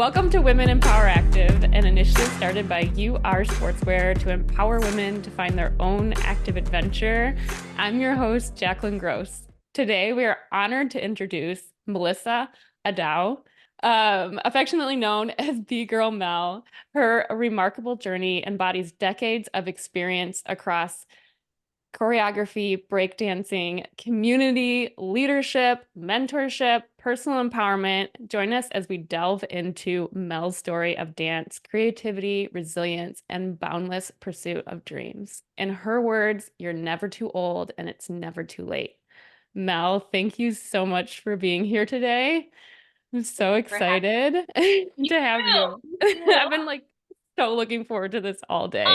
Welcome to Women in Power Active, an initiative started by UR Sportswear to empower women to find their own active adventure. I'm your host, Jacalyn Gross. Today, we are honored to introduce Melissa Adao, affectionately known as B Girl Mel. Her remarkable journey embodies decades of experience across choreography, breakdancing, community, leadership, mentorship, personal empowerment. Join us as we delve into Mel's story of dance, creativity, resilience, and boundless pursuit of dreams. In her words, you're never too old and it's never too late. Mel, thank you so much for being here today. I'm so Thanks for having excited to have me. you. You. I've been so looking forward to this all day.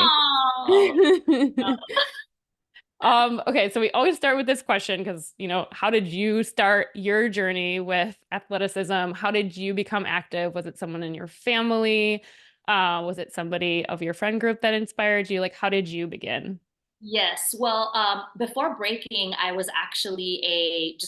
Oh, Okay, so we always start with this question because, how did you start your journey with athleticism? How did you become active? Was it someone in your family? Was it somebody of your friend group that inspired you? Like, how did you begin? yes. Well, before breaking, I was actually a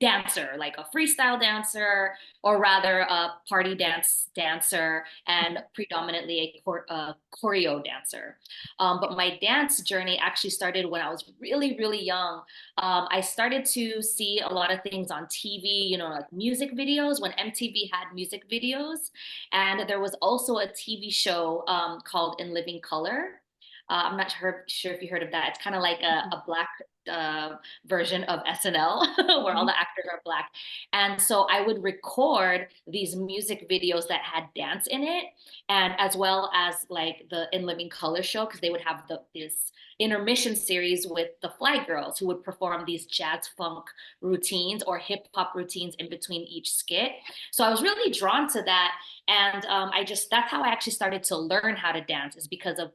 dancer, like a freestyle dancer, or rather a party dance dancer, and predominantly a choreo dancer. But my dance journey actually started when I was really, really young. I started to see a lot of things on TV, like music videos when MTV had music videos, and there was also a TV show called In Living Color. I'm not sure if you heard of that. It's kind of like a black uh, version of SNL where all Mhm. the actors are black. And so I would record these music videos that had dance in it, and as well as like the In Living Color show, because they would have this intermission series with the Fly Girls who would perform these jazz funk routines or hip hop routines in between each skit. So I was really drawn to that. And that's how I actually started to learn how to dance, is because of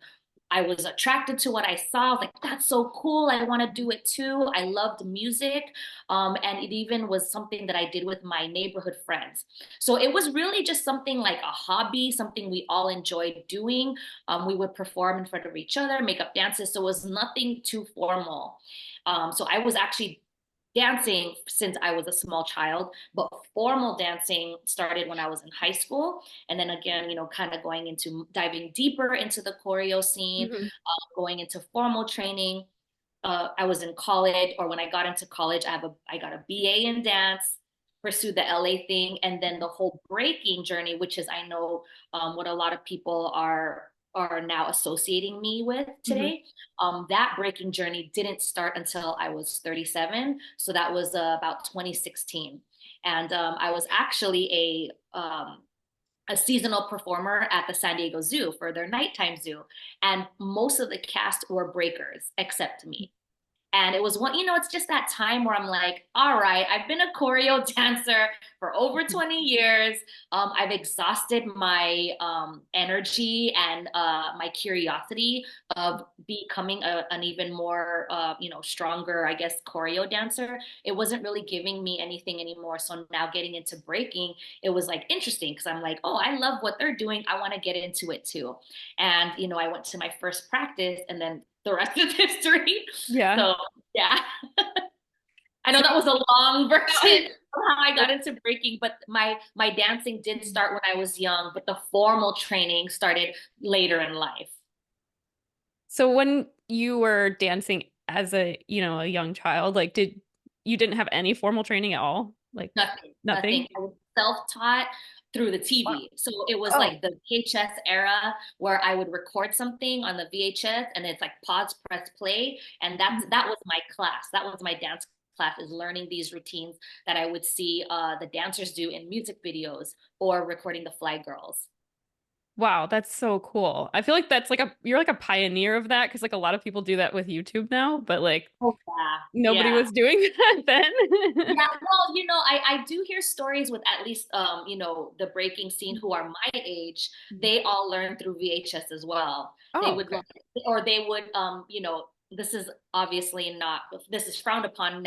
I was attracted to what I saw. I was like, that's so cool. I want to do it too. I loved music. And it even was something that I did with my neighborhood friends. So it was really just something like a hobby, something we all enjoyed doing. We would perform in front of each other, make up dances. So it was nothing too formal. So I was actually dancing since I was a small child, but formal dancing started when I was in high school. And then again, kind of going into diving deeper into the choreo scene, Mhm. going into formal training. I was in college, or when I got into college, I got a BA in dance, pursued the LA thing, and then the whole breaking journey, which is I know what a lot of people are now associating me with Mhm. today. That breaking journey didn't start until I was 37, so that was about 2016, and I was actually a seasonal performer at the San Diego Zoo for their nighttime zoo. And most of the cast were breakers except me. And it was it's just that time where I'm like, all right, I've been a choreo dancer for over 20 years. I've exhausted my energy and my curiosity of becoming an even more, stronger, I guess, choreo dancer. It wasn't really giving me anything anymore. So now getting into breaking, it was like interesting because I'm like, oh, I love what they're doing. I want to get into it too. And, I went to my first practice, and then the rest is history. Yeah. So yeah, I know So, that was a long version no. of how I got into breaking, but my dancing did start when I was young, but the formal training started later in life. So when you were dancing as a young child, you didn't have any formal training at all? Like Nothing, nothing? nothing. I was self-taught through the Wow. TV. So it was Oh. like the VHS era where I would record something on the VHS and it's like pause, press play. And that was my class. That was my dance class, is learning these routines that I would see the dancers do in music videos or recording the Fly Girls. Wow, that's so cool. I feel like you're like a pioneer of that because like a lot of people do that with YouTube now, but like Oh nobody yeah. was doing that then. Yeah, well, I do hear stories with at least the breaking scene who are my age. They all learn through VHS as well. They Oh, would okay. like, or they would this is obviously not, this is frowned upon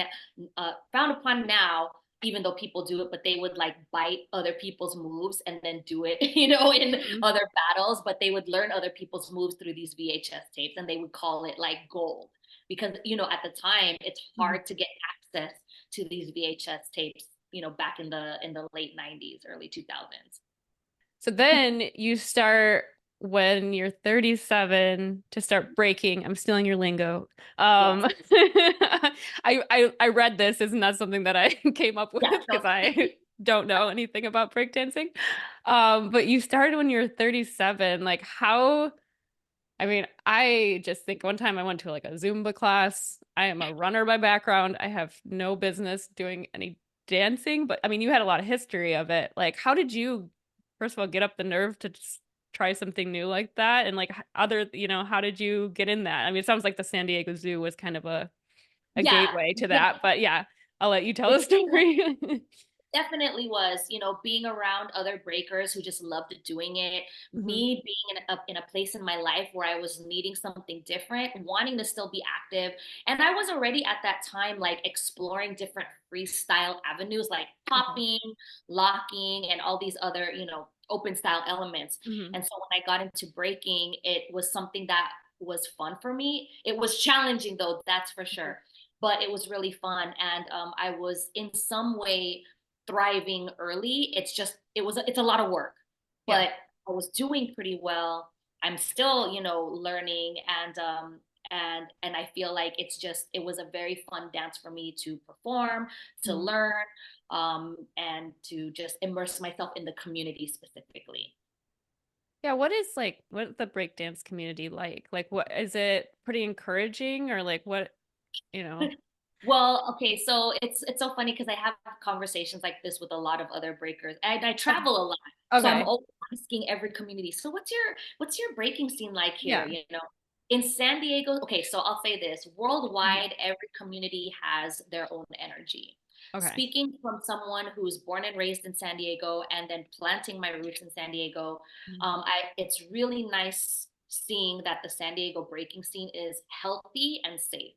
now, even though people do it, but they would like bite other people's moves and then do it, in Mhm. other battles, but they would learn other people's moves through these VHS tapes, and they would call it like gold because at the time it's Mhm. hard to get access to these VHS tapes, back in the late 90s, early 2000s. So then you start when you're 37 to start breaking. I'm stealing your lingo. Yes. I read this. Isn't that something that I came up with Yeah. because I don't know anything about breakdancing? But you started when you're 37. Like how, I mean, I just think one time I went to like a Zumba class. I am a runner by background. I have no business doing any dancing, but I mean, you had a lot of history of it. Like, how did you, first of all, get up the nerve to just try something new like that? And like other, how did you get in that? I mean, it sounds like the San Diego Zoo was kind of a Yeah. gateway to Yeah. that, but yeah, I'll let you tell It the story. definitely was, being around other breakers who just loved doing it, Hmm. me being in a place in my life where I was needing something different, wanting to still be active. And I was already at that time like exploring different freestyle avenues like Okay. popping, locking, and all these other, open style elements. Hmm. And so when I got into breaking, it was something that was fun for me. It was challenging though, that's for sure. But it was really fun. And I was in some way thriving early. It's a lot of work, Yeah. but I was doing pretty well. I'm still, learning, and I feel like it was a very fun dance for me to perform, to Mhm. learn, and to just immerse myself in the community specifically. Yeah, what the breakdance community like? Like what is it pretty encouraging or like what, you know? Well, okay, so it's so funny because I have conversations like this with a lot of other breakers, and I Okay. travel a lot. So I'm Okay. always asking every community, so what's your breaking scene like here? Yeah. In San Diego, okay, so I'll say this, Mhm. worldwide, every community has their own energy. Okay. Speaking from someone who's born and raised in San Diego and then planting my roots in San Diego, Mhm. it's really nice seeing that the San Diego breaking scene is healthy and safe.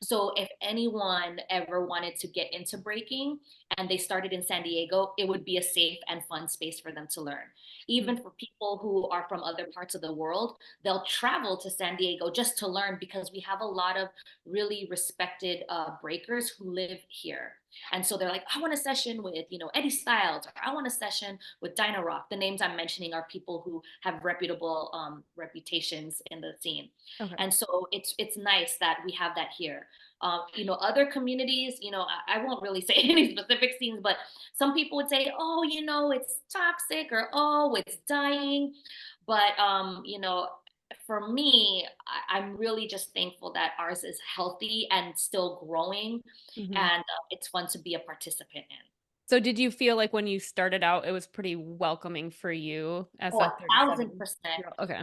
So if anyone ever wanted to get into breaking and they started in San Diego, it would be a safe and fun space for them to learn. Mhm. Even for people who are from other parts of the world, they'll travel to San Diego just to learn because we have a lot of really respected breakers who live here. And so they're like, I want a session with, Eddie Styles, or I want a session with Dinah Rock. The names I'm mentioning are people who have reputable reputations in the scene. Okay. And so it's nice that we have that here. Other communities, I won't really say any specific scenes, but some people would say, oh, it's toxic, or oh, it's dying. But for me, I'm really just thankful that ours is healthy and still growing, Mhm. and it's fun to be a participant in. So did you feel like when you started out it was pretty welcoming for you as Oh, a a thousand 37 percent. year old? Okay.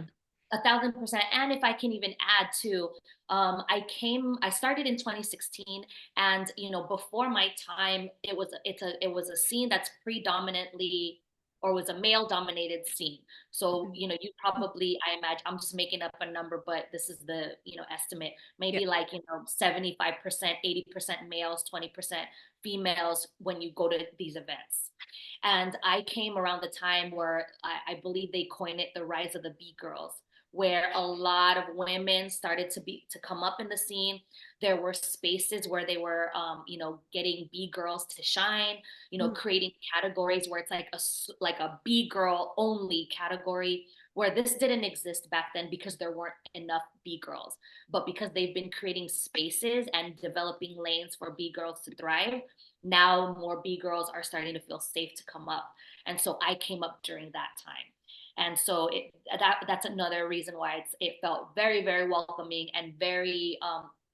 1,000%. And if I can even add to, I started in 2016, and before my time, it was a scene that's predominantly, or was a male dominated scene. So Mhm. you probably, I imagine, I'm just making up a number, but this is the estimate, Yeah. maybe like 75%, 80% males, 20% females when you go to these events. And I came around the time where I believe they coined it the rise of the B girls, where a lot of women started to come up in the scene. There were spaces where they were, getting B girls to shine, Mhm. creating categories where it's like a B girl only category, where this didn't exist back then because there weren't enough B girls. But because they've been creating spaces and developing lanes for B girls to thrive, now more B girls are starting to feel safe to come up. And so I came up during that time. And so that's another reason why it felt very, very welcoming and very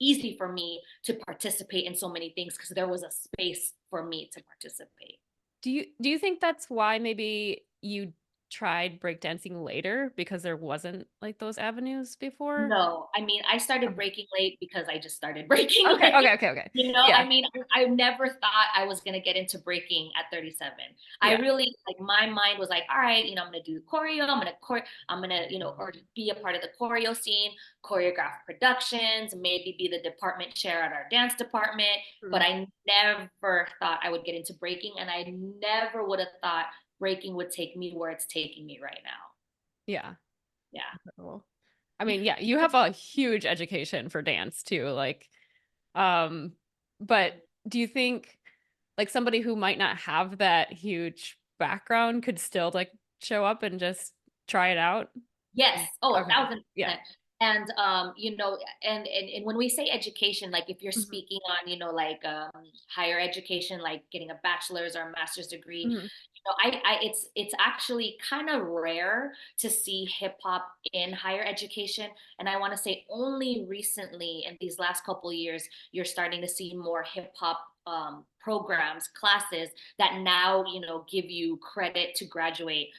easy for me to participate in so many things because there was a space for me to participate. Do you think that's why maybe you tried breakdancing later because there wasn't like those avenues before? No, I mean, I started Okay. breaking late because I just started breaking Okay, late. okay, okay, okay. I Yeah. mean, I never thought I was gonna get into breaking at 37. I Yeah. really, like, my mind was like, all right, I'm gonna do choreo, I'm gonna, or be a part of the choreo scene, choreograph productions, maybe be the department chair at our dance department. But Mhm. I never thought I would get into breaking, and I never would have thought breaking would take me where it's taking me right now. Yeah. Yeah. Cool. I mean, yeah, you have a huge education for dance too. Um, but do you think like somebody who might not have that huge background could still like show up and just try it out? Yes. Oh, a Okay. thousand Yeah. percent. And and when we say education, like if you're Hmm. speaking on, like higher education, like getting a bachelor's or a master's degree, Hmm. it's actually kind of rare to see hip hop in higher education. And I want to say only recently, in these last couple of years, you're starting to see more hip hop programs, classes that now, give you credit to graduate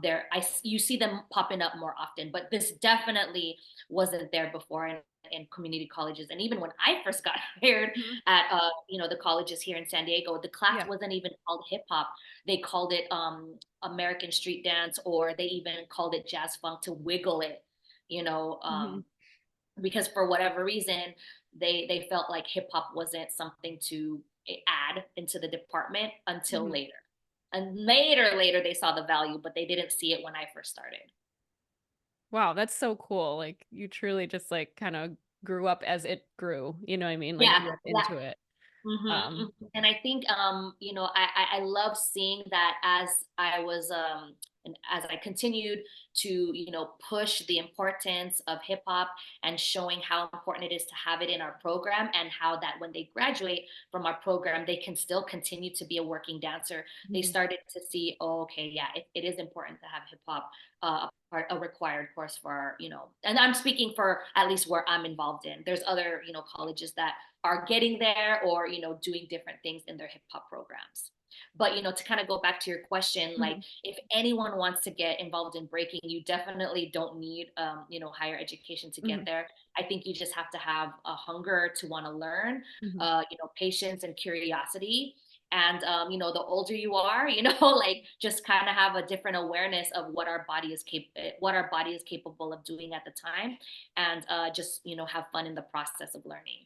there. You see them popping up more often, but this definitely wasn't there before in community colleges. And even when I first got hired Hmm. at the colleges here in San Diego, the class Yeah. wasn't even called hip hop. They called it American street dance, or they even called it jazz funk to wiggle it, you know, Hmm. um, because for whatever reason they felt like hip hop wasn't something to add into the department until Hmm. later. And later they saw the value, but they didn't see it when I first started. Wow, that's so cool. Like you truly just like kind of grew up as it grew. You know what I mean? Like Yeah, grew up yeah. into it. Mm-hmm, Um, hmm. And I think, I love seeing that as I was, and as I continued to, push the importance of hip hop and showing how important it is to have it in our program, and how that when they graduate from our program, they can still continue to be a working dancer. They mhm. started to see, oh, okay, yeah, it is important to have hip hop a required course for our, and I'm speaking for at least where I'm involved in. There's other, colleges that are getting there, or doing different things in their hip hop programs. But to kind of go back to your question, like Mhm. if anyone wants to get involved in breaking, you definitely don't need higher education to get Mhm. there. I think you just have to have a hunger to want to learn, Mhm. patience and curiosity. And the older you are, like just kind of have a different awareness of what our body is capable of doing at the time, and just have fun in the process of learning.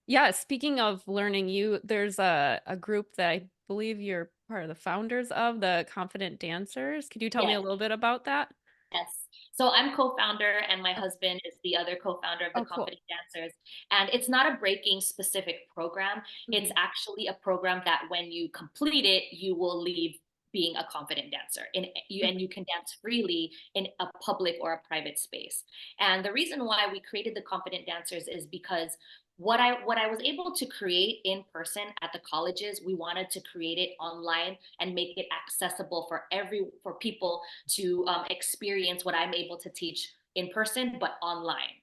Yeah, speaking of learning, there's a group that I believe you're part of the founders of, the Confident Dancers. Could you tell me a Yes. little bit about that? Yes. So I'm co-founder, and my Oh, husband is the other co-founder of the oh, cool. Confident Dancers. And it's not a breaking specific program. It's Hmm. actually a program that when you complete it, you will leave being a confident dancer, and Hmm. you can dance freely in a public or a private space. And the reason why we created the Confident Dancers is because what I was able to create in person at the colleges, we wanted to create it online and make it accessible for people to experience what I'm able to teach in person, but online.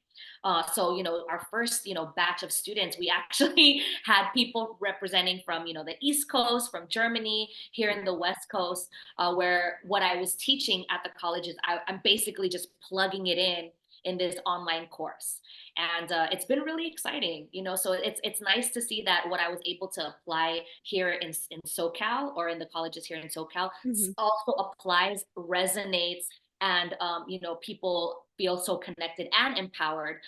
So, our first, batch of students, we actually had people representing from, the East Coast, from Germany, here in the West Coast, where what I was teaching at the colleges, I'm basically just plugging it in this online course. And it's been really exciting, so it's nice to see that what I was able to apply here in SoCal, or in the colleges here in SoCal, Hmm. also applies, resonates, and people feel so connected and empowered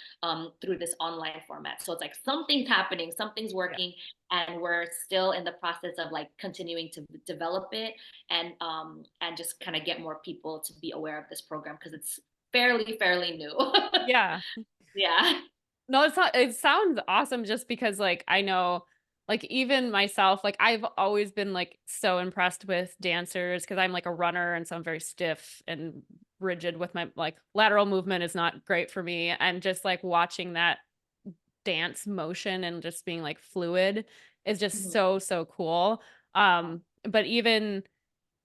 through this online format. So it's like something's happening, something's Yeah. working, and we're still in the process of like continuing to develop it, and just kind of get more people to be aware of this program, because it's fairly new. Yeah. Yeah. No, it sounds awesome just because like I know like even myself, like I've always been like so impressed with dancers because I'm like a runner and so I'm very stiff and rigid with my like lateral movement is not great for me. And just like watching that dance motion and just being like fluid is just Mhm. so cool. But even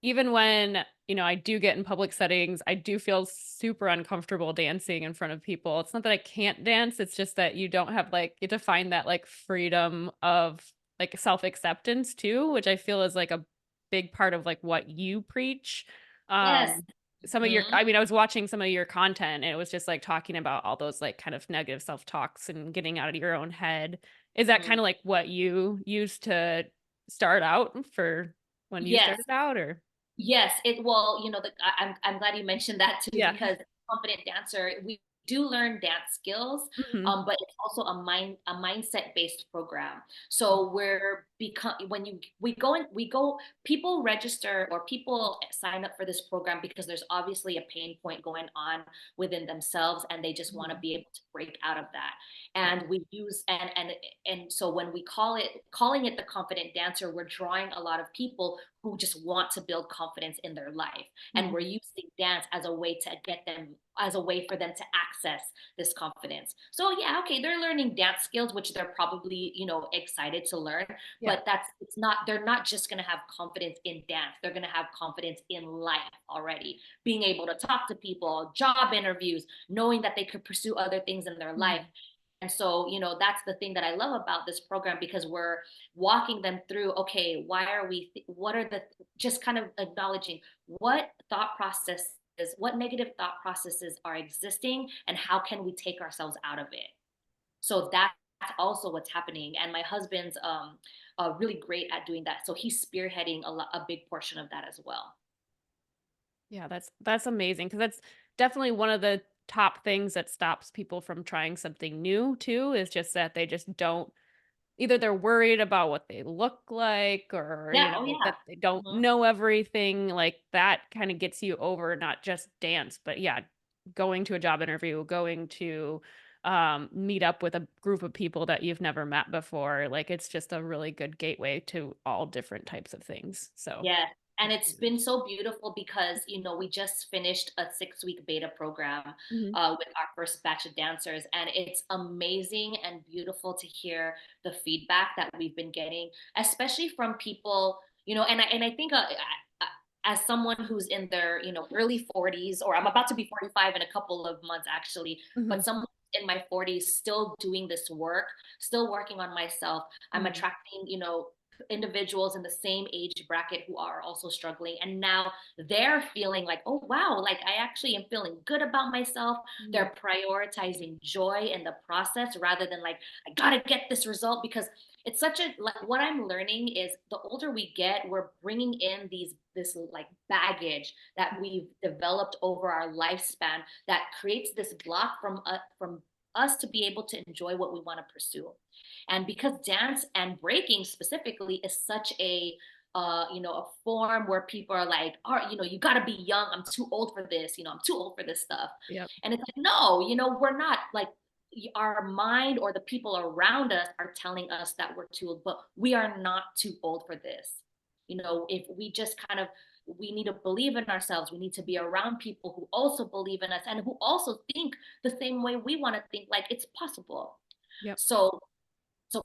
when I do get in public settings, I do feel super uncomfortable dancing in front of people. It's not that I can't dance, it's just that you don't have like you have to find that like freedom of like self-acceptance too, which I feel is like a big part of like what you preach. Yes. um some of your Mhm. I mean, I was watching some of your content and it was just like talking about all those like kind of negative self-talks and getting out of your own head. Is that kind Mhm. of like what you used to start out for when you Yes. started out or Yes, well, I'm glad you mentioned that too, yeah. because confident dancer, we do learn dance skills, Mhm. but it's also a mindset based program. So we're become when you we go people register, or people sign up for this program because there's obviously a pain point going on within themselves, and they just want to Mhm. be able to break out of that. Yeah. And we use and so when we calling it the confident dancer, we're drawing a lot of people who just want to build confidence in their life. And Mhm. we're using dance as a way to get them, as a way for them to access this confidence. So yeah, okay, they're learning dance skills, which they're probably, excited to learn, Yeah. but they're not just going to have confidence in dance. They're going to have confidence in life already, being able to talk to people, job interviews, knowing that they could pursue other things in their life. Mhm. And so, that's the thing that I love about this program, because we're walking them through, okay, what are the, just kind of acknowledging what thought processes, what negative thought processes are existing, and how can we take ourselves out of it. So that's also what's happening. And my husband's really great at doing that. So he's spearheading a big portion of that as well. Yeah, that's amazing because that's definitely one of the top things that stops people from trying something new too, is just that they just don't, either they're worried about what they look like, or Yeah. Oh, that yeah. they don't Mhm. know everything. Like that kind of gets you over not just dance, but yeah, going to a job interview, going to meet up with a group of people that you've never met before. Like it's just a really good gateway to all different types of things. So Yeah. And that's it's been amazing. so beautiful because, we just finished a 6-week beta program Mhm. with our first batch of dancers. And it's amazing and beautiful to hear the feedback that we've been getting, especially from people, and I think as someone who's in their, early 40s, or I'm about to be 45 in a couple of months actually, Mhm. but someone in my 40s still doing this work, still working on myself. I'm Mhm. attracting, individuals in the same age bracket who are also struggling, and now they're feeling like, oh wow, like I actually am feeling good about myself. Mhm. They're prioritizing joy in the process rather than like, I gotta get this result. Because it's such a, like, what I'm learning is the older we get, we're bringing in this like baggage that we've developed over our lifespan, that creates this block from us to be able to enjoy what we want to pursue. And because dance and breaking specifically is such a form where people are like, all right, you got to be young. I'm too old for this. I'm too old for this stuff. Yep. And it's like, no, we're not. Like, our mind or the people around us are telling us that we're too old, but we are not too old for this. If we just kind of, we need to believe in ourselves. We need to be around people who also believe in us and who also think the same way we want to think, like it's possible. Yep. So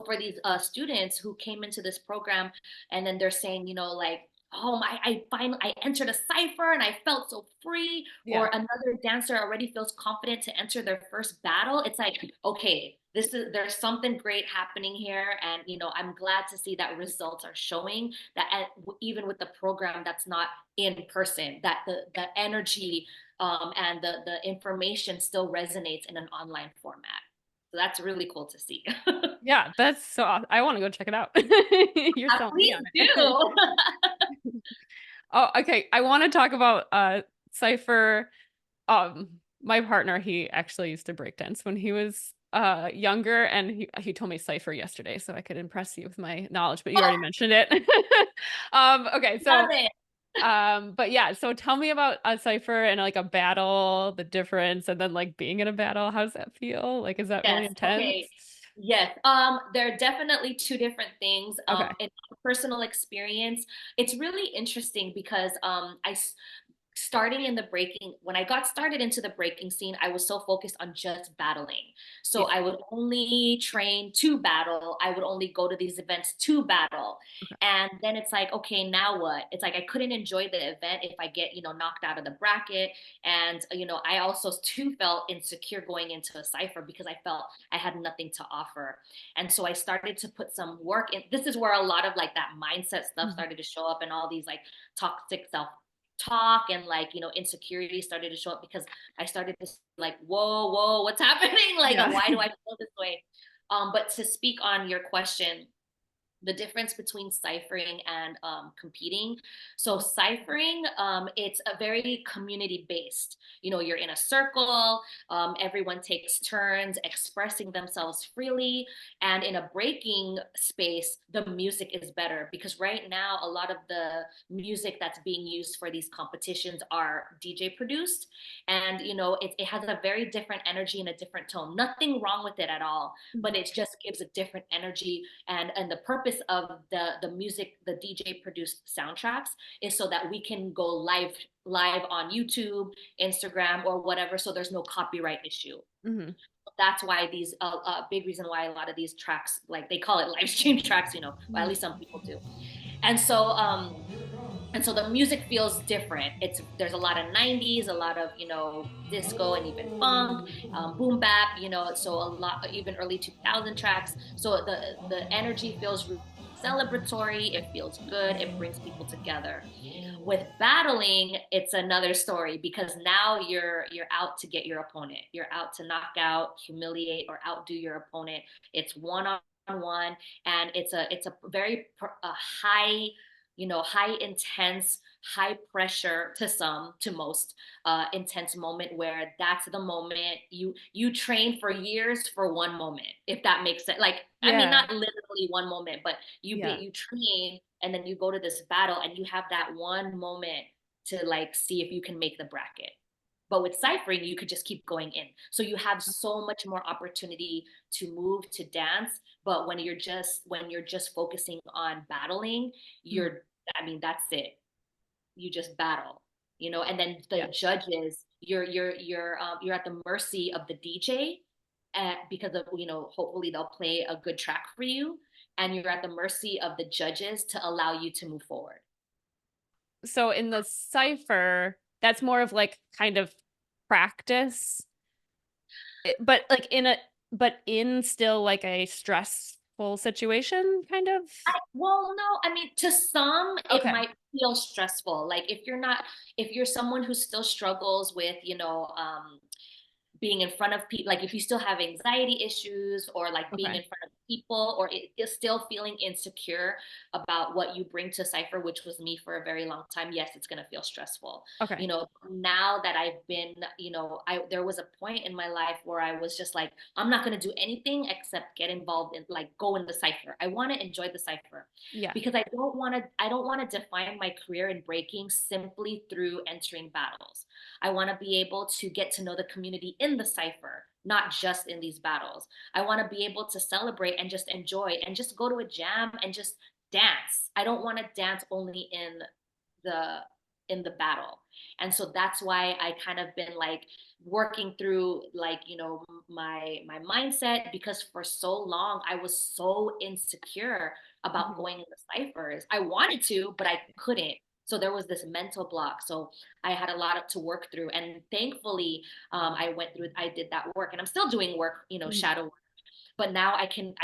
for these students who came into this program, and then they're saying, like, oh, I finally I entered a cipher and I felt so free. Yeah. Or another dancer already feels confident to enter their first battle. It's like, okay, there's something great happening here, and I'm glad to see that results are showing that even with the program that's not in person, that the energy and the information still resonates in an online format. So that's really cool to see. Yeah, that's so I wanna go check it out. You're selling me Please on it. do. Oh, okay, I wanna talk about, Cypher. My partner, he actually used to break dance when he was, younger, and he told me Cypher yesterday so I could impress you with my knowledge, but you already mentioned it. Okay, Love so, it. but yeah, so tell me about a Cypher and, like, a battle, the difference, and then, like, being in a battle. How does that feel? Like, is that really Yes. intense? Okay. Yes. There are definitely two different things. Okay. In personal experience, it's really interesting because starting in the breaking when I got started into the breaking scene, I was so focused on just battling. So Yeah. I would only train to battle. I would only go to these events to battle. Okay. And then it's like, okay, now what? It's like I couldn't enjoy the event if I get, knocked out of the bracket. And I also too felt insecure going into a cipher because I felt I had nothing to offer. And so I started to put some work in. This is where a lot of like that mindset stuff Mhm. started to show up, and all these like toxic self talk and like insecurity started to show up, because I started to like, whoa, what's happening, like, Yeah. why do I feel this way? But to speak on your question, the difference between ciphering and competing. So ciphering, it's a very community based. You're in a circle, everyone takes turns expressing themselves freely. And in a breaking space, the music is better, because right now a lot of the music that's being used for these competitions are DJ produced. And it has a very different energy and a different tone. Nothing wrong with it at all, but Mhm. it just gives a different energy. And the purpose purpose of the music, the DJ produced soundtracks, is so that we can go live on YouTube, Instagram, or whatever, so there's no copyright issue. Hmm. That's why these a big reason why a lot of these tracks, like they call it live stream tracks, well, at least some people do. And so the music feels different. There's a lot of 90s, a lot of disco and even funk, boom bap, so a lot, even early 2000 tracks. So the energy feels celebratory, it feels good, it brings people together. With battling, it's another story, because now you're out to get your opponent. You're out to knock out, humiliate, or outdo your opponent. It's one on one, and it's a very high, high intense, high pressure, to most, intense moment, where that's the moment you train for years for one moment, if that makes sense. Like, I mean, Yeah. not literally one moment, but Yeah. you train, and then you go to this battle, and you have that one moment to like see if you can make the bracket. But with ciphering, you could just keep going in. So you have so much more opportunity to move, to dance. But when you're just focusing on battling, Mhm. you're I mean, that's it. You just battle, and then the Yeah. judges, you're at the mercy of the DJ, because of, hopefully they'll play a good track for you, and you're at the mercy of the judges to allow you to move forward. So in the cipher, that's more of like kind of practice, but like but in still like a stressful situation, kind of. Well, no, I mean, to some, it Okay. might feel stressful. Like, if you're someone who still struggles with, being in front of people, like if you still have anxiety issues, or like being Okay. in front of people, or it is still feeling insecure about what you bring to cipher, which was me for a very long time, yes, it's going to feel stressful. Okay. Now that I've been, I there was a point in my life where I was just like, I'm not going to do anything except get involved in, like, go in the cipher. I want to enjoy the cipher, Yeah. because I don't want to define my career in breaking simply through entering battles. I want to be able to get to know the community in the cipher, not just in these battles. I want to be able to celebrate and just enjoy and just go to a jam and just dance. I don't want to dance only the the battle. And so that's why I kind of been like working through, like, my mindset, because for so long I was so insecure about Mhm. going in the ciphers. I wanted to, but I couldn't. So there was this mental block. So I had a lot to work through, and thankfully, I did that work, and I'm still doing work, Mhm. shadow work. But now I can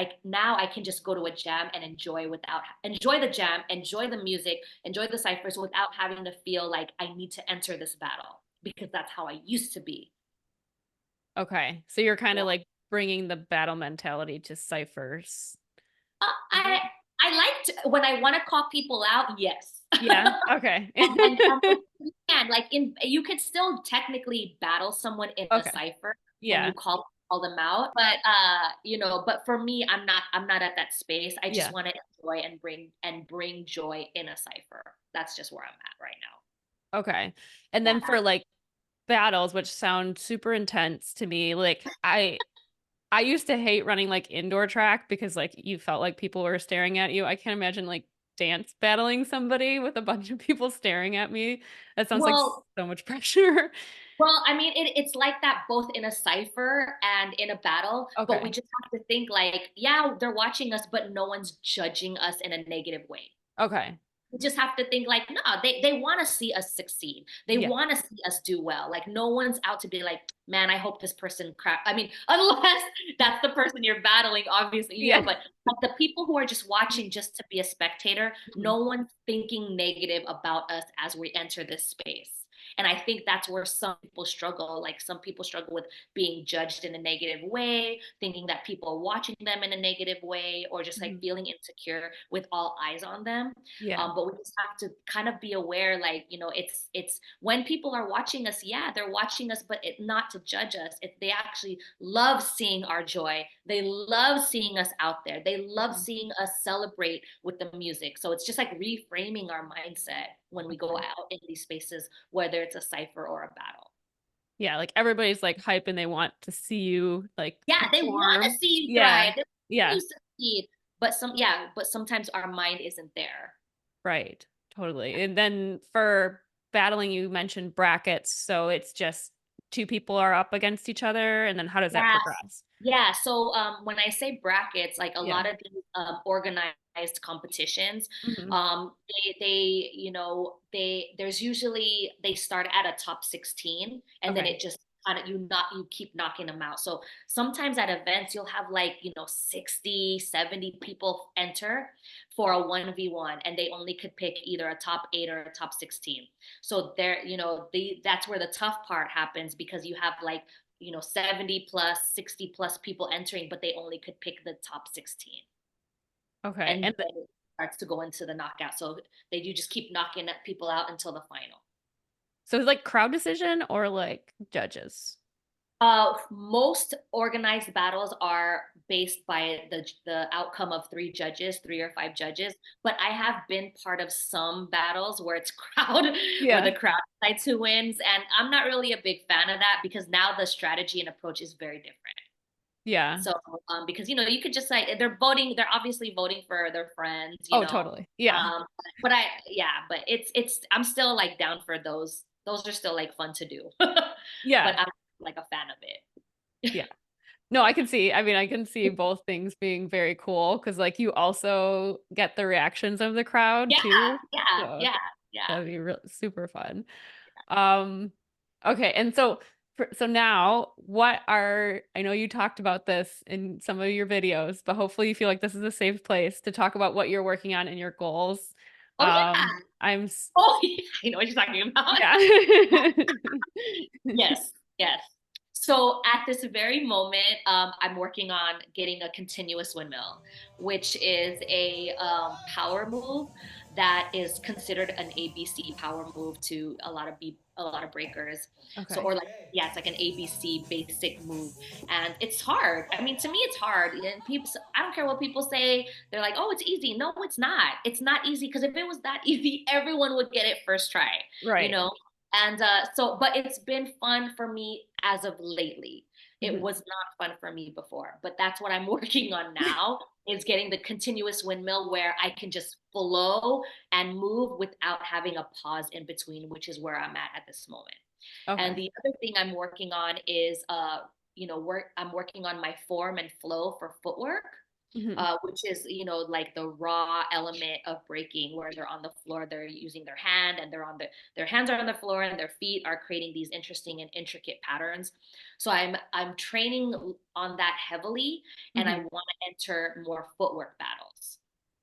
just go to a jam and enjoy the jam, enjoy the music, enjoy the ciphers, without having to feel like I need to enter this battle, because that's how I used to be. Okay. So you're kind Yeah. of like bringing the battle mentality to ciphers. Uh, Is I that? I like to, when I want to call people out, yes. Yeah. Okay. You can, like, you could still technically battle someone in a Okay. cipher, and you Yeah. call them out, but but for me, I'm not at that space. I just Yeah. want to enjoy and bring joy in a cipher. That's just where I'm at right now. Okay. And then Yeah. for like battles, which sound super intense to me, like I used to hate running like indoor track because like you felt like people were staring at you. I can't imagine like dance battling somebody with a bunch of people staring at me. That sounds like Well, so much pressure. I mean, it's like that both in a cipher and in a battle, but we Okay. just have to think like, yeah, they're watching us, but no one's judging us in a negative way. Okay. We just have to think like, no, they want to see us succeed. They Yeah. want to see us do well. Like, no one's out to be like, man, I hope this person crap. I mean, unless that's the person you're battling, obviously, Yeah. but like the people who are just watching just to be a spectator, Mhm. no one's thinking negative about us as we enter this space. And I think that's where some people struggle. Like, some people struggle with being judged in a negative way, thinking that people are watching them in a negative way, or just like Mhm. feeling insecure with all eyes on them. Yeah. But we just have to kind of be aware, like, it's when people are watching us, yeah, they're watching us, but not to judge us. They actually love seeing our joy. They love seeing us out there. They love Mhm. seeing us celebrate with the music. So it's just like reframing our mindset when we go Okay. out in these spaces, whether it's a cipher or a battle. Yeah, like everybody's like hype and they want to see you like Yeah, they want to perform. see you Yeah. thrive. They want to see Yeah. you succeed. but sometimes our mind isn't there. Right. Totally. And then for battling, you mentioned brackets. So it's just two people are up against each other. And then how does that Yes. progress? Yeah. So when I say brackets, like a Yeah. lot of these organized competitions, Hmm. there's usually they start at a top 16 and then Okay. it just kind of you keep knocking them out. So sometimes at events you'll have like, 60, 70 people enter for a 1v1 and they only could pick either a top 8 or a top 16. So that's where the tough part happens because you have like 70 plus 60 plus people entering but they only could pick the top 16 Okay. and And then it starts to go into the knockout, so they do just keep knocking people out until the final. so it's like crowd decision or like judges? Most organized battles are based by the outcome of three or five judges. But I have been part of some battles where it's crowd, where Yeah. the crowd decides who wins, and I'm not really a big fan of that because now the strategy and approach is very different. Yeah. So, because you could just like they're voting, they're obviously voting for their friends, Oh, totally. Yeah. but but it's I'm still like down for those. Those are still like fun to do, but Yeah. I'm like a fan of it. Yeah. No, I can see. I mean, I can see both things being very cool because like you also get the reactions of the crowd Yeah, too. yeah, So yeah, yeah. that'd be real super fun. Um, okay, and so now what are I know you talked about this in some of your videos, but hopefully you feel like this is a safe place to talk about what you're working on and your goals. Oh yeah. I'm s- Oh yeah. I know what you're talking about. yeah. Yes, yes. So at this very moment, I'm working on getting a continuous windmill, which is a power move that is considered an ABC power move to a lot of breakers. So Okay. or like yeah, it's like an ABC basic move, and it's hard. I mean, to me, it's hard. And people, I don't care what people say. They're like, oh, it's easy. No, it's not. It's not easy because if it was that easy, everyone would get it first try. You Right. know, and but it's been fun for me as of lately. It Mhm. was not fun for me before, but that's what I'm working on now is getting the continuous windmill where I can just flow and move without having a pause in between, which is where I'm at this moment. And Okay. the other thing I'm working on is I'm working on my form and flow for footwork, Hmm. which is like the raw element of breaking where they're on the floor, they're using their hand and their hands are on the floor and their feet are creating these interesting and intricate patterns. So I'm training on that heavily, and I Hmm. want to enter more footwork battles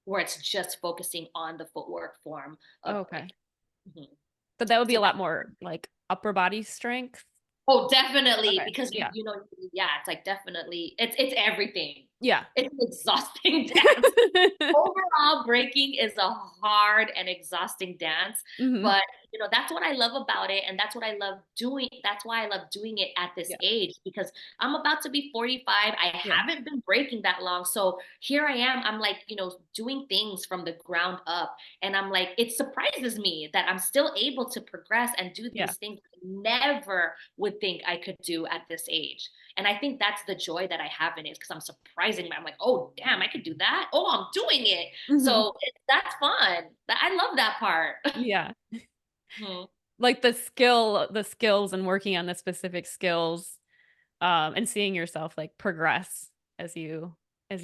where it's just focusing on the footwork form of Okay. breaking. Mhm. But that would be So a lot more like upper body strength. oh, definitely, Okay. because Yeah. yeah, it's like definitely it's everything. Yeah. It's an exhausting dance. Overall, breaking is a hard and exhausting dance, Hmm. but that's what I love about it, and that's what I love doing. That's why I love doing it at this Yeah. age because I'm about to be 45. I Yeah. haven't been breaking that long, so here I am. I'm like, doing things from the ground up, and I'm like, it surprises me that I'm still able to progress and do Yeah. these things I never would think I could do at this age. And I think that's the joy that I have in it because I'm surprising. I'm like, oh, damn, I could do that. Oh, I'm doing it. Hmm. So that's fun. I love that part. Yeah. Mhm. Like the skills and working on the specific skills, and seeing yourself like progress as you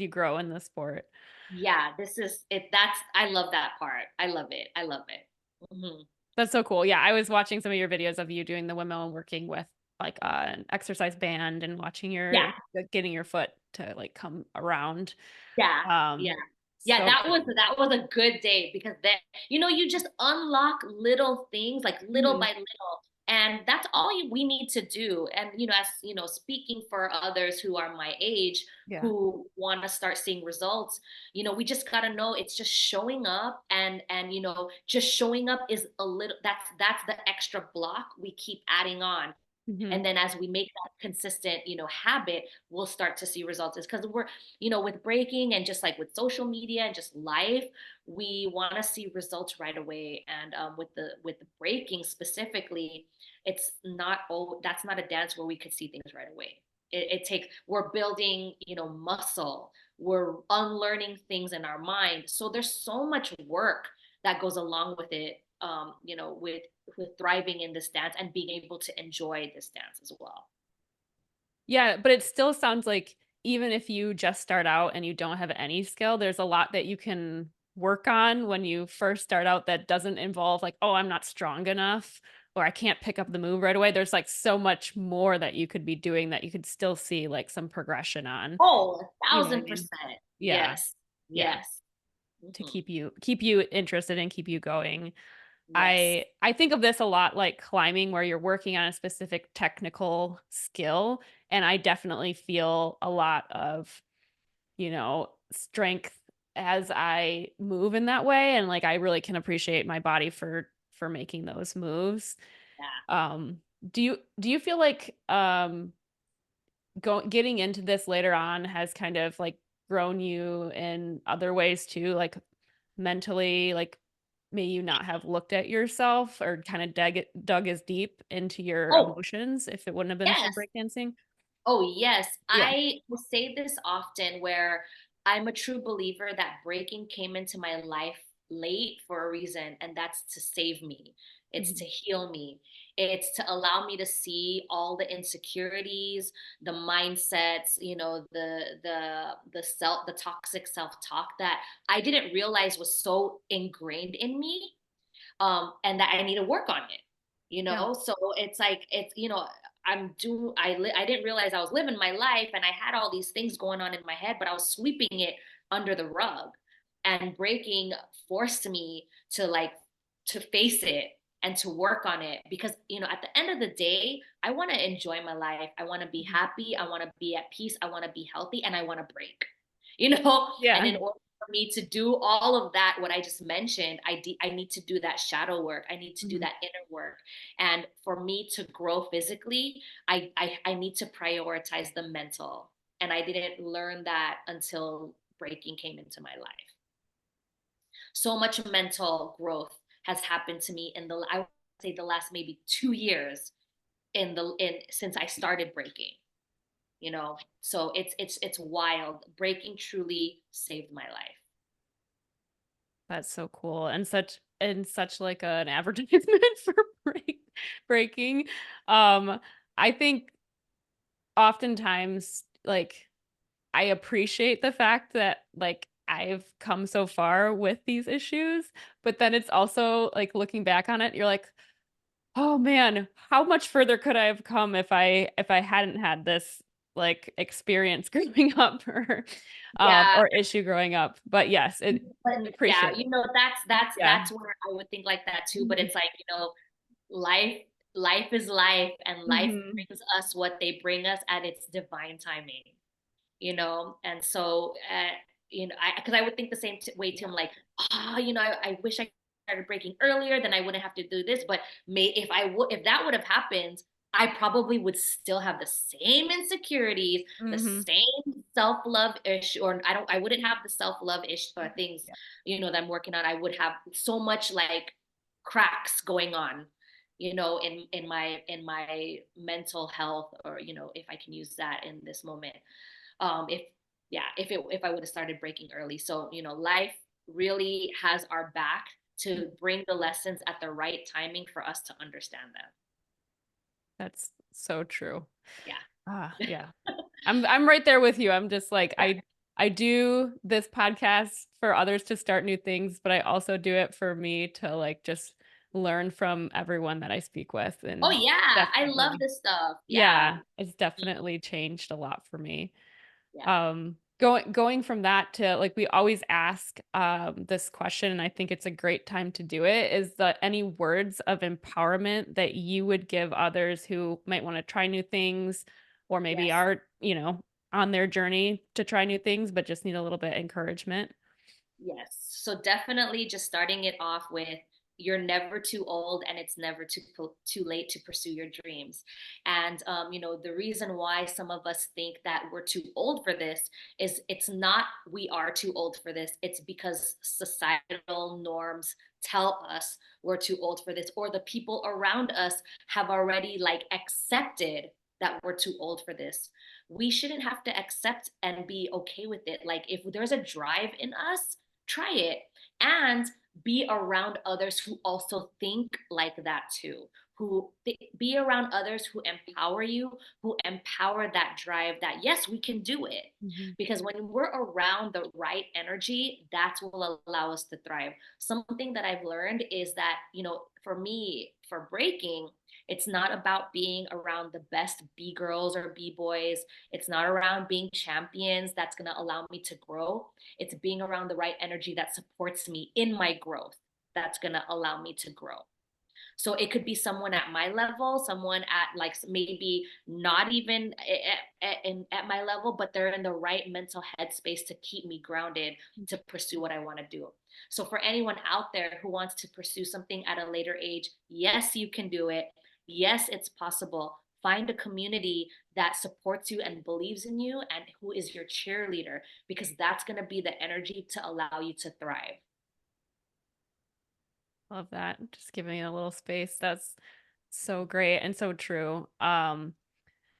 grow in the sport. Yeah, this is it. I love that part. I love it. I love it. Hmm. That's so cool. Yeah, I was watching some of your videos of you doing the windmill and working with like an exercise band and watching Yeah, your getting your foot to like come around. yeah, yeah. Um, Yeah, so cool. that was a good day because then you just unlock little things like little Mhm. by little, and that's all we need to do. And as speaking for others who are my age Yeah. who want to start seeing results, we just gotta know it's just showing up, and just showing up is a little. That's the extra block we keep adding on. Hmm. And then as we make that consistent habit, we'll start to see results. It's because we're with breaking and just like with social media and just life, we want to see results right away. And with the breaking specifically, it's not that's not a dance where we could see things right away. It takes we're building muscle, we're unlearning things in our mind. So there's so much work that goes along with it, with thriving in this dance and being able to enjoy this dance as well. Yeah, but it still sounds like even if you just start out and you don't have any skill, there's a lot that you can work on when you first start out that doesn't involve like, oh, I'm not strong enough or I can't pick up the move right away. There's like so much more that you could be doing that you could still see like some progression on. Oh, a You know what I thousand mean? percent. Yeah. Yes. Yeah. Yes. To Hmm. keep you interested and keep you going. Yes. I think of this a lot like climbing where you're working on a specific technical skill and I definitely feel a lot of, strength as I move in that way and like I really can appreciate my body for making those moves. Yeah. Um do you feel like getting into this later on has kind of like grown you in other ways too, like mentally, like may you not have looked at yourself or kind of dug as deep into your Oh, emotions if it wouldn't have been for yes. breakdancing? Oh, yes. Yeah. I will say this often where I'm a true believer that breaking came into my life late for a reason, and that's to save me. It's to Mhm. heal me. It's to allow me to see all the insecurities, the mindsets, the toxic self-talk that I didn't realize was so ingrained in me, and that I need to work on it. Yeah. So it's like I didn't realize I was living my life and I had all these things going on in my head, but I was sweeping it under the rug. And breaking forced me to face it and to work on it because at the end of the day, I want to enjoy my life. I want to be Mhm. happy. I want to be at peace. I want to be healthy and I want to break. You know, and Yeah. in order for me to do all of that, what I just mentioned, I need to do that shadow work. I need to do Mhm. that inner work. And for me to grow physically, I need to prioritize the mental. And I didn't learn that until breaking came into my life. So much mental growth has happened to me I would say the last maybe 2 years in since I started breaking. So it's wild. Breaking truly saved my life. That's so cool and such like an advertisement for breaking. I think oftentimes like I appreciate the fact that like I've come so far with these issues, but then it's also like looking back on it, you're like, oh man, how much further could I have come if I hadn't had this like experience growing up Yeah. or issue growing up. But yes, I But yeah, appreciate it. Yeah. that's where I would think like that too. But Mhm. it's like, life life is life, and life Mhm. brings us what they bring us at its divine timing. And so I because I would think the same way too. Yeah. I'm like, I wish I started breaking earlier, then I wouldn't have to do this. But if that would have happened, I probably would still have the same insecurities, the Mhm. same self-love issue, or I wouldn't have the self-love issue or things, Yeah. that I'm working on. I would have so much like cracks going on, in my mental health, or if I can use that in this moment. If Yeah, if I would have started breaking early. So life really has our back to bring the lessons at the right timing for us to understand them. That's so true. Yeah. Yeah. I'm right there with you. I'm just like Yeah. I do this podcast for others to start new things, but I also do it for me to like just learn from everyone that I speak with Oh and yeah, I love definitely this stuff. Yeah. yeah, it's definitely changed a lot for me. Yeah. Going from that to like we always ask this question and I think it's a great time to do it is that any words of empowerment that you would give others who might want to try new things or maybe Yes. are, on their journey to try new things but just need a little bit of encouragement. Yes. So definitely just starting it off with, you're never too old and it's never too late to pursue your dreams. And the reason why some of us think that we're too old for this is it's not we are too old for this. It's because societal norms tell us we're too old for this, or the people around us have already like accepted that we're too old for this. we shouldn't have to accept and be okay with it. Like if there's a drive in us, try it. And be around others who also think like that too, be around others who empower you, who empower that drive that yes, we can do it. Mhm. Because when we're around the right energy, that's what will allow us to thrive. Something that I've learned is that, for me, for breaking, it's not about being around the best B girls or B boys. It's not around being champions that's going to allow me to grow. It's being around the right energy that supports me in my growth, that's going to allow me to grow. So it could be someone at my level, someone at like maybe not even at my level, but they're in the right mental headspace to keep me grounded to pursue what I want to do. So for anyone out there who wants to pursue something at a later age, yes, you can do it. Yes, it's possible. Find a community that supports you and believes in you and who is your cheerleader, because that's going to be the energy to allow you to thrive. Love that. Just giving it a little space. That's so great and so true.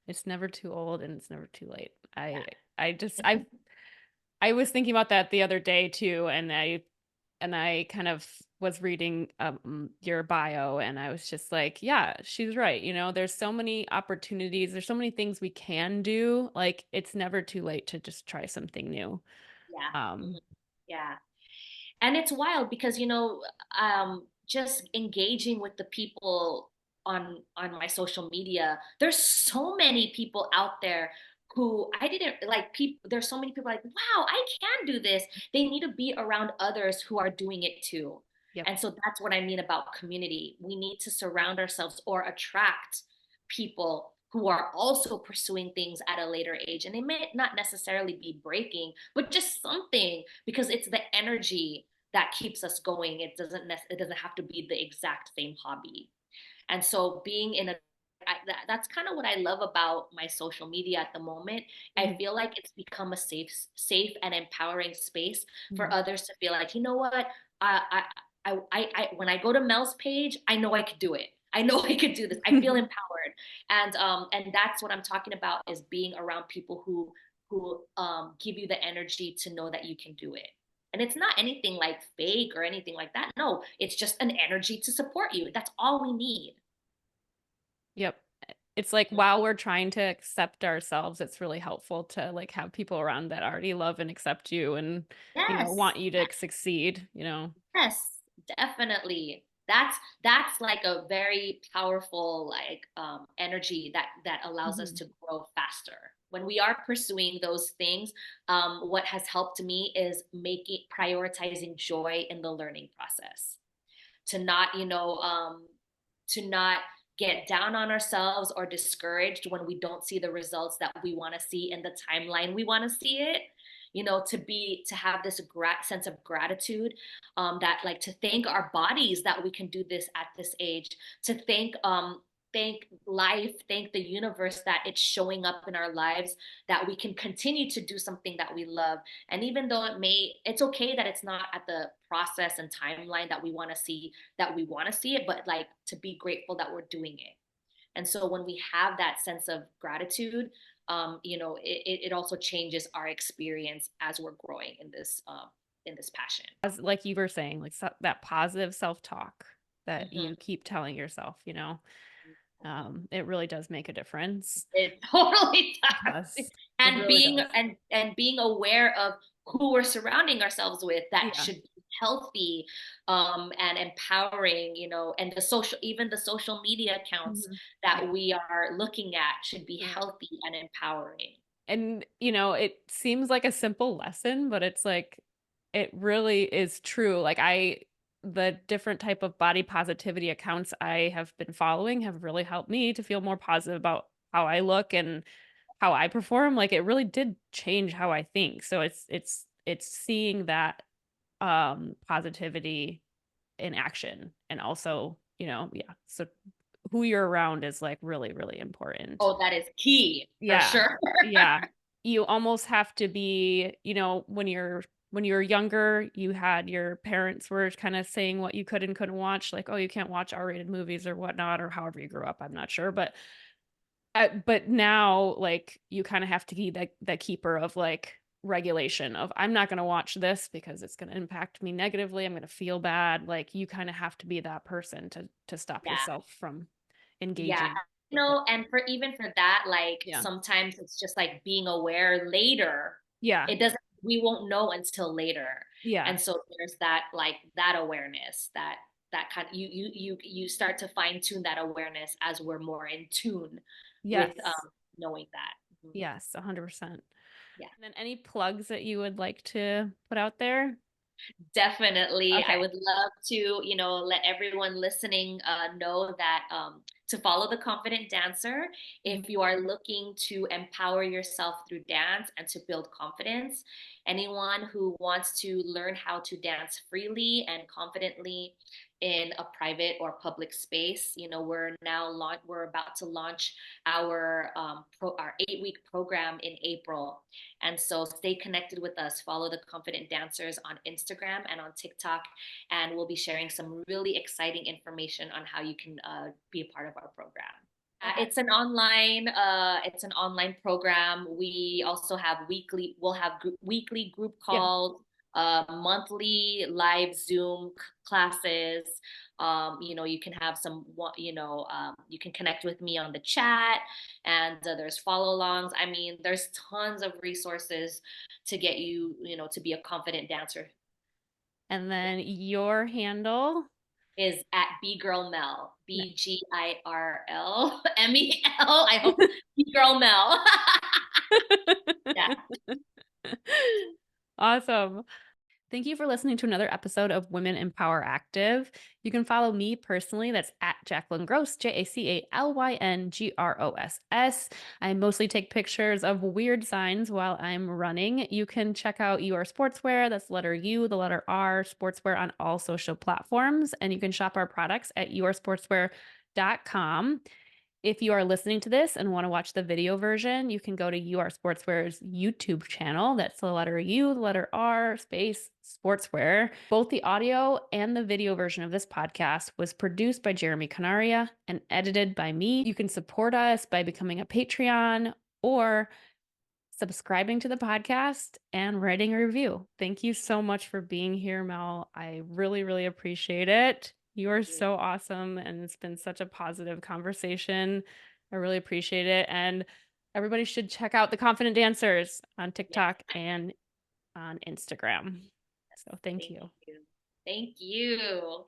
It's never too old and it's never too late. I just I was thinking about that the other day too, and I kind of was reading your bio and I was just like, yeah, she's right. There's so many opportunities, there's so many things we can do. Like it's never too late to just try something new. Yeah. Um Mhm. Yeah. And it's wild because just engaging with the people on my social media, there's so many people out there who I didn't like. People, there's so many people like, wow, I can do this. They need to be around others who are doing it too. yep. And so that's what I mean about community. We need to surround ourselves or attract people who are also pursuing things at a later age, and they may not necessarily be breaking, but just something, because it's the energy that keeps us going. It doesn't have to be the exact same hobby. And so being in a that's kind of what I love about my social media at the moment. I Mhm. feel like it's become a safe and empowering space for Mhm. others to feel like, you know what, when I go to Mel's page, I know I could do it. I know I could do this. I feel empowered, and that's what I'm talking about, is being around people who give you the energy to know that you can do it. And it's not anything like fake or anything like that. No, it's just an energy to support you. That's all we need. Yep. It's like while we're trying to accept ourselves, it's really helpful to like have people around that already love and accept you and, Yes. want you to succeed. Yes, definitely. That's like a very powerful like energy that allows us Mhm. to grow faster. When we are pursuing those things, what has helped me is making prioritizing joy in the learning process. To not, to not get down on ourselves or discouraged when we don't see the results that we want to see in the timeline we want to see it. To have this sense of gratitude, that like to thank our bodies that we can do this at this age, to thank life, thank the universe that it's showing up in our lives, that we can continue to do something that we love. And even though it's okay that it's not at the process and timeline that we want to see it, but like to be grateful that we're doing it. And so when we have that sense of gratitude, it also changes our experience as we're growing in this passion. As like you were saying, like that positive self-talk that Mhm. you keep telling yourself. It really does make a difference. It totally It does. does. It And really being does. and being aware of who we're surrounding ourselves with, that Yeah. should be healthy, and empowering, and even the social media accounts Mhm. that Yeah. we are looking at should be Yeah. healthy and empowering. And, it seems like a simple lesson, but it's like, it really is true. Like the different type of body positivity accounts I have been following have really helped me to feel more positive about how I look and how I perform. Like it really did change how I think. So it's seeing that positivity in action and also, yeah. So who you're around is like really, really important. Oh, that is key for Yeah. sure. Yeah. You almost have to be, when you're younger, you had your parents were kind of saying what you could and couldn't watch, like, oh, you can't watch R-rated movies or whatnot, or however you grew up. I'm not sure. But But now, like, you kind of have to be that keeper of like regulation of I'm not going to watch this because it's going to impact me negatively. I'm going to feel bad. Like, you kind of have to be that person to stop Yeah. yourself from Yeah. engaging You with it. know, and for even for that, like Yeah. sometimes it's just like being aware later. Yeah. It doesn't, we won't know until later. Yeah. And so there's that like that awareness that that kind of you start to fine tune that awareness as we're more in tune with Yes. knowing that. Mhm. Yes. 100%. Yeah. And then any plugs that you would like to put out there? Definitely. I Okay. would love to, you know, let everyone listening know that to follow the confident dancer Mhm. if you are looking to empower yourself through dance and to build confidence. Anyone who wants to learn how to dance freely and confidently in a private or public space, you know, we're about to launch our 8-week program in April, and so stay connected with us. Follow the Confident Dancers on Instagram and on TikTok, and we'll be sharing some really exciting information on how you can be a part of our program. Okay. It's an online program. We also have we'll have weekly group Yeah. calls, monthly live Zoom classes. You know, you can have you can connect with me on the chat, and there's follow-alongs. I mean, there's tons of resources to get you, you know, to be a confident dancer. And then your handle. Is at B Girl Mel, Nice. BGIRLMEL. I hope B Girl Mel. Yeah. Awesome. Thank you for listening to another episode of Women Empower Active. You can follow me personally. That's at Jacalyn Gross, JACALYNGROSS. I mostly take pictures of weird signs while I'm running. You can check out UR Sportswear. That's the letter U, the letter R, Sportswear on all social platforms. And you can shop our products at yoursportswear.com. If you are listening to this and want to watch the video version, you can go to UR Sportswear's YouTube channel. That's the letter U, the letter R, space Sportswear. Both the audio and the video version of this podcast was produced by Jeremy Canaria and edited by me. You can support us by becoming a Patreon or subscribing to the podcast and writing a review. Thank you so much for being here, Mel. I really, really appreciate it. You are so awesome, and it's been such a positive conversation. I really appreciate it. And everybody should check out the Confident Dancers on Yes. TikTok and on Instagram. So thank Thank you. you. Thank you.